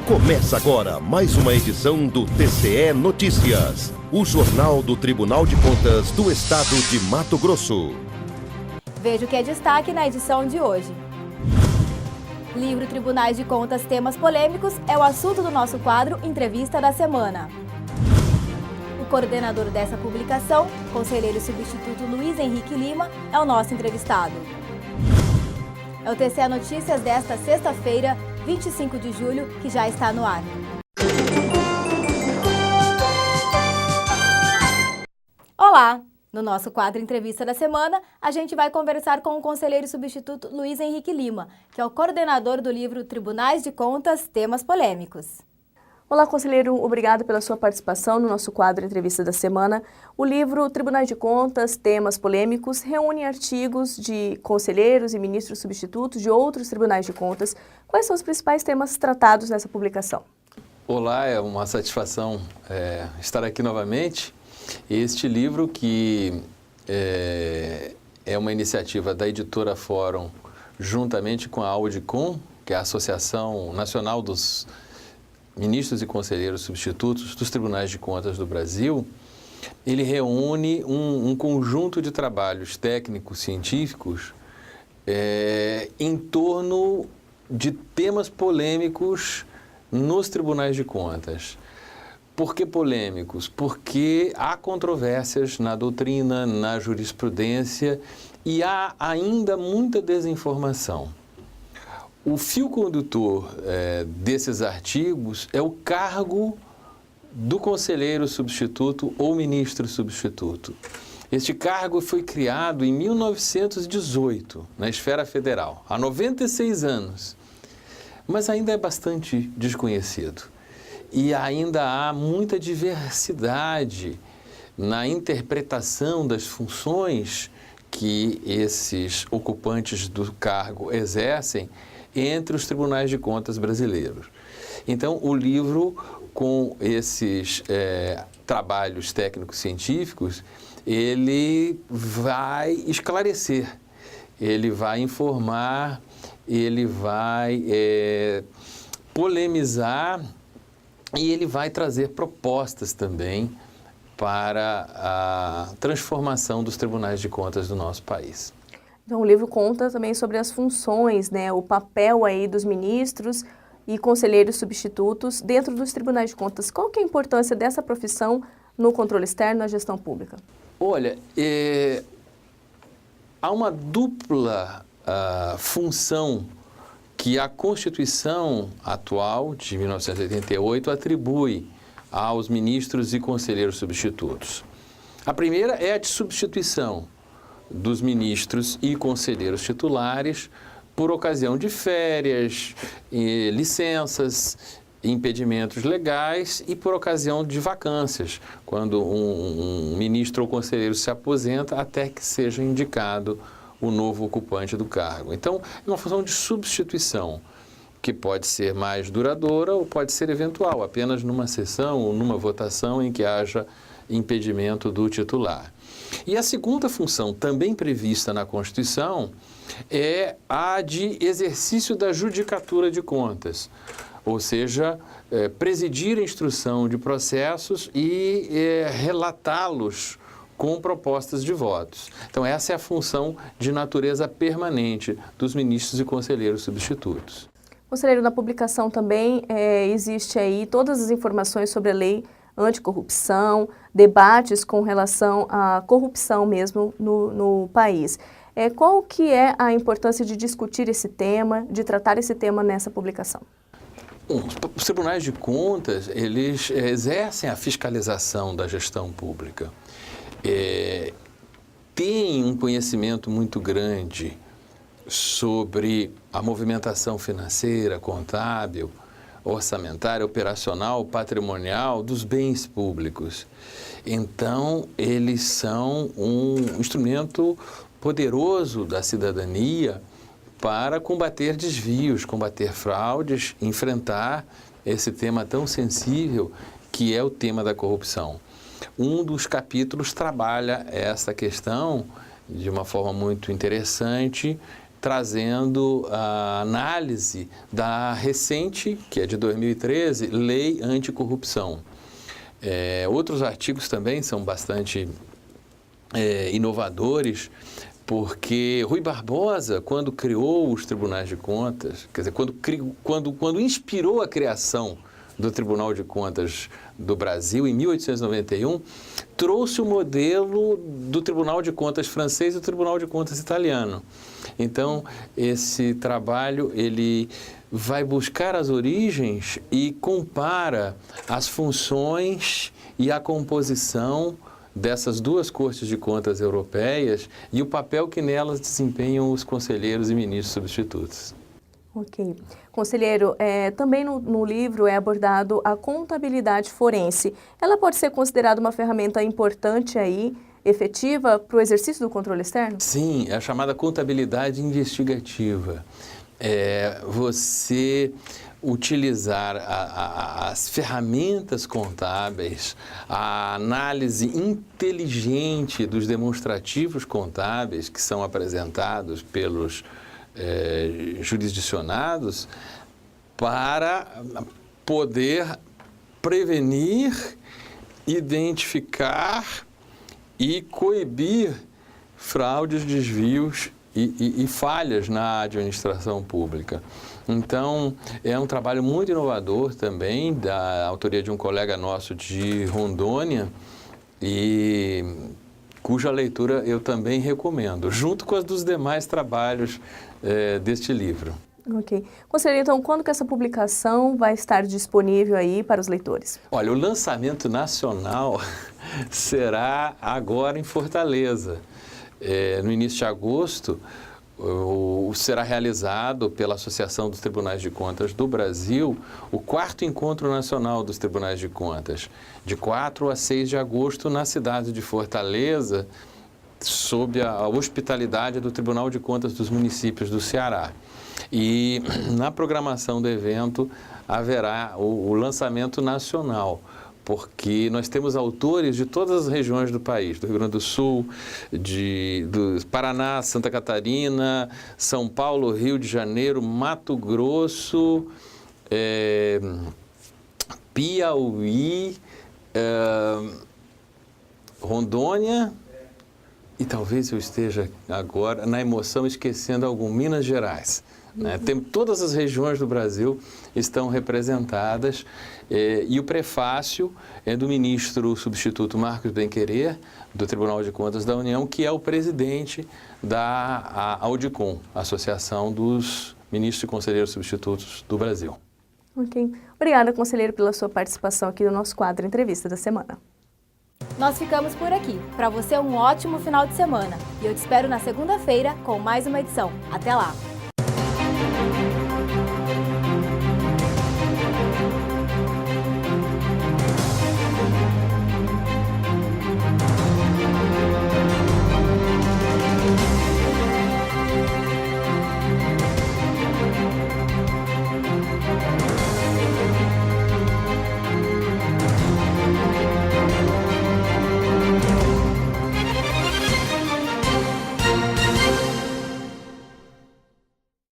Começa agora mais uma edição do TCE Notícias, o jornal do Tribunal de Contas do Estado de Mato Grosso. Veja o que é destaque na edição de hoje. Livro Tribunais de Contas Temas Polêmicos é o assunto do nosso quadro Entrevista da Semana. O coordenador dessa publicação, conselheiro substituto Luiz Henrique Lima, é o nosso entrevistado. É o TCE Notícias desta sexta-feira, 25 de julho, que já está no ar. Olá! No nosso quadro Entrevista da Semana, a gente vai conversar com o conselheiro substituto Luiz Henrique Lima, que é o coordenador do livro Tribunais de Contas Temas Polêmicos. Olá, conselheiro, obrigado pela sua participação no nosso quadro Entrevista da Semana. O livro Tribunais de Contas, Temas Polêmicos reúne artigos de conselheiros e ministros substitutos de outros tribunais de contas. Quais são os principais temas tratados nessa publicação? Olá, é uma satisfação estar aqui novamente. Este livro que é uma iniciativa da Editora Fórum, juntamente com a Audicom, que é a Associação Nacional dos Ministros e Conselheiros Substitutos dos Tribunais de Contas do Brasil, ele reúne um conjunto de trabalhos técnicos científicos em torno de temas polêmicos nos tribunais de contas. Por que polêmicos? Porque há controvérsias na doutrina, na jurisprudência e há ainda muita desinformação. O fio condutor desses artigos é o cargo do conselheiro substituto ou ministro substituto. Este cargo foi criado em 1918, na esfera federal, há 96 anos, mas ainda é bastante desconhecido. E ainda há muita diversidade na interpretação das funções que esses ocupantes do cargo exercem entre os tribunais de contas brasileiros. Então, o livro, com esses trabalhos técnicos-científicos, ele vai esclarecer, ele vai informar, ele vai polemizar e ele vai trazer propostas também para a transformação dos tribunais de contas do nosso país. Então, o livro conta também sobre as funções, o papel aí dos ministros e conselheiros substitutos dentro dos tribunais de contas. Qual que é a importância dessa profissão no controle externo, na gestão pública? Olha, há uma dupla função que a Constituição atual, de 1988, atribui aos ministros e conselheiros substitutos. A primeira é a de substituição dos ministros e conselheiros titulares por ocasião de férias, licenças, impedimentos legais e por ocasião de vacâncias, quando um ministro ou conselheiro se aposenta até que seja indicado o novo ocupante do cargo. Então, é uma função de substituição, que pode ser mais duradoura ou pode ser eventual, apenas numa sessão ou numa votação em que haja impedimento do titular. E a segunda função, também prevista na Constituição, é a de exercício da judicatura de contas, ou seja, presidir a instrução de processos e relatá-los com propostas de votos. Então, essa é a função de natureza permanente dos ministros e conselheiros substitutos. Conselheiro, na publicação também existe aí todas as informações sobre a lei anticorrupção, debates com relação à corrupção mesmo no país. Qual que é a importância de discutir esse tema, de tratar esse tema nessa publicação? Os tribunais de contas, eles exercem a fiscalização da gestão pública. Tem um conhecimento muito grande sobre a movimentação financeira, contábil, orçamentária, operacional, patrimonial dos bens públicos. Então, eles são um instrumento poderoso da cidadania para combater desvios, combater fraudes, enfrentar esse tema tão sensível que é o tema da corrupção. Um dos capítulos trabalha essa questão de uma forma muito interessante, trazendo a análise da recente, que é de 2013, Lei Anticorrupção. Outros artigos também são bastante inovadores, porque Rui Barbosa, quando criou os tribunais de contas, quer dizer, quando inspirou a criação do Tribunal de Contas do Brasil, em 1891, trouxe o modelo do Tribunal de Contas francês e do Tribunal de Contas italiano. Então, esse trabalho, ele vai buscar as origens e compara as funções e a composição dessas duas cortes de contas europeias e o papel que nelas desempenham os conselheiros e ministros substitutos. Ok. Conselheiro, também no livro é abordado a contabilidade forense. Ela pode ser considerada uma ferramenta importante aí, efetiva, para o exercício do controle externo? Sim, é a chamada contabilidade investigativa. Você utilizar as ferramentas contábeis, a análise inteligente dos demonstrativos contábeis que são apresentados pelos jurisdicionados para poder prevenir, identificar e coibir fraudes, desvios e falhas na administração pública. Então, é um trabalho muito inovador também, da autoria de um colega nosso de Rondônia, e cuja leitura eu também recomendo, junto com as dos demais trabalhos deste livro. Ok. Conselheiro, então, quando que essa publicação vai estar disponível aí para os leitores? Olha, o lançamento nacional será agora em Fortaleza. No início de agosto, será realizado pela Associação dos Tribunais de Contas do Brasil o 4º Encontro Nacional dos Tribunais de Contas, de 4 a 6 de agosto, na cidade de Fortaleza, sob a hospitalidade do Tribunal de Contas dos Municípios do Ceará. E na programação do evento haverá o lançamento nacional, porque nós temos autores de todas as regiões do país, do Rio Grande do Sul, do Paraná, Santa Catarina, São Paulo, Rio de Janeiro, Mato Grosso, Piauí, Rondônia, e talvez eu esteja agora, na emoção, esquecendo algum, Minas Gerais. Todas as regiões do Brasil estão representadas, e o prefácio é do ministro substituto Marcos Benquerer, do Tribunal de Contas da União, que é o presidente da Audicom, Associação dos Ministros e Conselheiros Substitutos do Brasil. Ok. Obrigada, conselheiro, pela sua participação aqui no nosso quadro Entrevista da Semana. Nós ficamos por aqui. Para você, um ótimo final de semana. E eu te espero na segunda-feira com mais uma edição. Até lá!